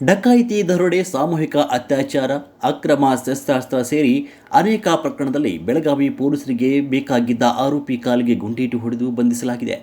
ಡಕಾಯಿತಿ, ದರೋಡೆ, ಸಾಮೂಹಿಕ ಅತ್ಯಾಚಾರ, ಅಕ್ರಮ ಶಸ್ತ್ರಾಸ್ತ್ರ ಸೇರಿ ಅನೇಕ ಪ್ರಕರಣದಲ್ಲಿ ಬೆಳಗಾವಿ ಪೊಲೀಸರಿಗೆ ಬೇಕಾಗಿದ್ದ ಆರೋಪಿ ಕಾಲಿಗೆ ಗುಂಡೇಟು ಹೊಡೆದು ಬಂಧಿಸಲಾಗಿದೆ.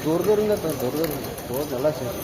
ದೂರದಿಂದ ಹೋದಲ್ಲ ಸರ್.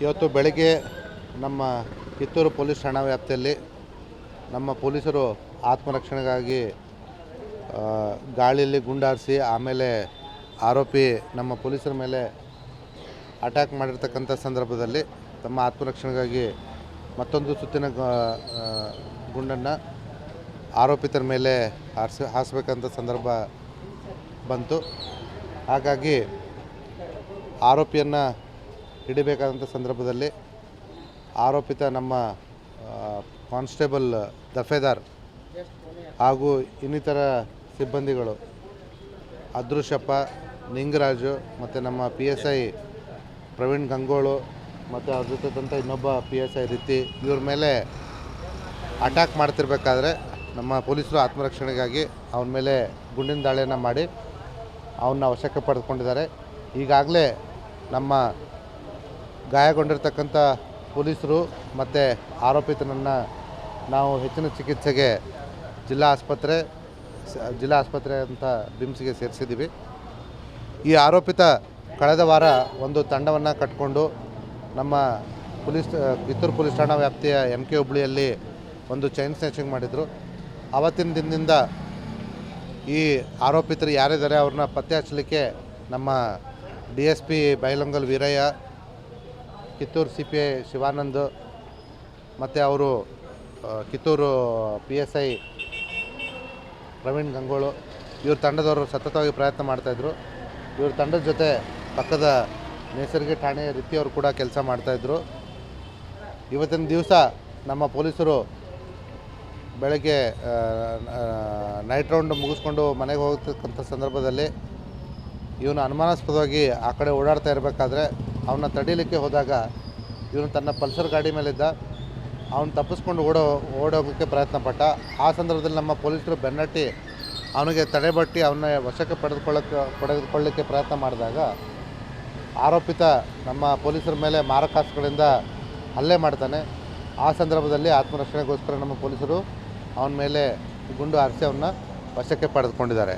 ಇವತ್ತು ಬೆಳಗ್ಗೆ ನಮ್ಮ ಕಿತ್ತೂರು ಪೊಲೀಸ್ ಠಾಣಾ ವ್ಯಾಪ್ತಿಯಲ್ಲಿ ನಮ್ಮ ಪೊಲೀಸರು ಆತ್ಮರಕ್ಷಣೆಗಾಗಿ ಗಾಳಿಯಲ್ಲಿ ಗುಂಡಾರಿಸಿ ಆಮೇಲೆ ಆರೋಪಿ ನಮ್ಮ ಪೊಲೀಸರ ಮೇಲೆ ಅಟ್ಯಾಕ್ ಮಾಡಿರ್ತಕ್ಕಂಥ ಸಂದರ್ಭದಲ್ಲಿ ತಮ್ಮ ಆತ್ಮರಕ್ಷಣೆಗಾಗಿ ಮತ್ತೊಂದು ಸುತ್ತಿನ ಗುಂಡನ್ನು ಆರೋಪಿತರ ಮೇಲೆ ಹಾರಿಸಬೇಕಂತ ಸಂದರ್ಭ ಬಂತು. ಹಾಗಾಗಿ ಆರೋಪಿಯನ್ನು ಹಿಡಿಬೇಕಾದಂಥ ಸಂದರ್ಭದಲ್ಲಿ ಆರೋಪಿತ ನಮ್ಮ ಕಾನ್ಸ್ಟೇಬಲ್ ದಫೇದಾರ್ ಹಾಗೂ ಇನ್ನಿತರ ಸಿಬ್ಬಂದಿಗಳು ಅದೃಶ್ಯಪ್ಪ, ನಿಂಗರಾಜು ಮತ್ತು ನಮ್ಮ PSI ಪ್ರವೀಣ್ ಗಂಗೋಳು ಮತ್ತು ಅವ್ರ ಜೊತೆದಂಥ ಇನ್ನೊಬ್ಬ PSI ರೀತಿ ಇವ್ರ ಮೇಲೆ ಅಟ್ಯಾಕ್ ಮಾಡ್ತಿರ್ಬೇಕಾದ್ರೆ ನಮ್ಮ ಪೊಲೀಸರು ಆತ್ಮರಕ್ಷಣೆಗಾಗಿ ಅವನ ಮೇಲೆ ಗುಂಡಿನ ದಾಳಿಯನ್ನು ಮಾಡಿ ಅವನ್ನ ವಶಕ್ಕೆ ಪಡೆದುಕೊಂಡಿದ್ದಾರೆ. ಈಗಾಗಲೇ ನಮ್ಮ ಗಾಯಗೊಂಡಿರ್ತಕ್ಕಂಥ ಪೊಲೀಸರು ಮತ್ತು ಆರೋಪಿತನನ್ನು ನಾವು ಹೆಚ್ಚಿನ ಚಿಕಿತ್ಸೆಗೆ ಜಿಲ್ಲಾ ಆಸ್ಪತ್ರೆ ಅಂತ ಬಿಮ್ಸ್ಗೆ ಸೇರಿಸಿದ್ದೀವಿ. ಈ ಆರೋಪಿತ ಕಳೆದ ವಾರ ಒಂದು ತಂಡವನ್ನು ಕಟ್ಟಿಕೊಂಡು ನಮ್ಮ ಕಿತ್ತೂರು ಪೊಲೀಸ್ ಠಾಣಾ ವ್ಯಾಪ್ತಿಯ MK ಹುಬ್ಳಿಯಲ್ಲಿ ಒಂದು ಚೈನ್ ಸ್ನ್ಯಾಚಿಂಗ್ ಮಾಡಿದರು. ಆವತ್ತಿನ ದಿನದಿಂದ ಈ ಆರೋಪಿತರು ಯಾರಿದ್ದಾರೆ ಅವ್ರನ್ನ ಪತ್ತೆ ಹಚ್ಚಲಿಕ್ಕೆ ನಮ್ಮ DSP ಬೈಲೊಂಗಲ್ ವೀರಯ್ಯ, ಕಿತ್ತೂರು CPI ಶಿವಾನಂದ್ ಮತ್ತು ಅವರು ಕಿತ್ತೂರು PSI ಪ್ರವೀಣ್ ಗಂಗೋಳು ಇವ್ರ ತಂಡದವರು ಸತತವಾಗಿ ಪ್ರಯತ್ನ ಮಾಡ್ತಾಯಿದ್ರು. ಇವ್ರ ತಂಡದ ಜೊತೆ ಪಕ್ಕದ ನೇಸರ್ಗಿ ಠಾಣೆ ರೀತಿಯವರು ಕೂಡ ಕೆಲಸ ಮಾಡ್ತಾಯಿದ್ರು. ಇವತ್ತಿನ ದಿವಸ ನಮ್ಮ ಪೊಲೀಸರು ಬೆಳಗ್ಗೆ ನೈಟ್ ರೌಂಡ್ ಮುಗಿಸ್ಕೊಂಡು ಮನೆಗೆ ಹೋಗ್ತಕ್ಕಂಥ ಸಂದರ್ಭದಲ್ಲಿ ಇವನು ಅನುಮಾನಾಸ್ಪದವಾಗಿ ಆ ಕಡೆ ಓಡಾಡ್ತಾ ಇರಬೇಕಾದ್ರೆ ಅವನ್ನ ತಡೀಲಿಕ್ಕೆ ಹೋದಾಗ ಇವನು ತನ್ನ ಪಲ್ಸರ್ ಗಾಡಿ ಮೇಲಿದ್ದ. ಅವನು ತಪ್ಪಿಸ್ಕೊಂಡು ಓಡೋಗೋಕ್ಕೆ ಪ್ರಯತ್ನ ಪಟ್ಟ. ಆ ಸಂದರ್ಭದಲ್ಲಿ ನಮ್ಮ ಪೊಲೀಸರು ಬೆನ್ನಟ್ಟಿ ಅವನಿಗೆ ತಡೆಬಟ್ಟಿ ಅವನ್ನ ವಶಕ್ಕೆ ಪಡೆದುಕೊಳ್ಳಲಿಕ್ಕೆ ಪ್ರಯತ್ನ ಮಾಡಿದಾಗ ಆರೋಪಿತ ನಮ್ಮ ಪೊಲೀಸರ ಮೇಲೆ ಮಾರಕಾಸ್ತ್ರಗಳಿಂದ ಹಲ್ಲೆ ಮಾಡ್ತಾನೆ. ಆ ಸಂದರ್ಭದಲ್ಲಿ ಆತ್ಮರಕ್ಷಣೆಗೋಸ್ಕರ ನಮ್ಮ ಪೊಲೀಸರು ಅವನ ಮೇಲೆ ಗುಂಡು ಹಾರಿಸಿ ಅವನ್ನ ವಶಕ್ಕೆ ಪಡೆದುಕೊಂಡಿದ್ದಾರೆ.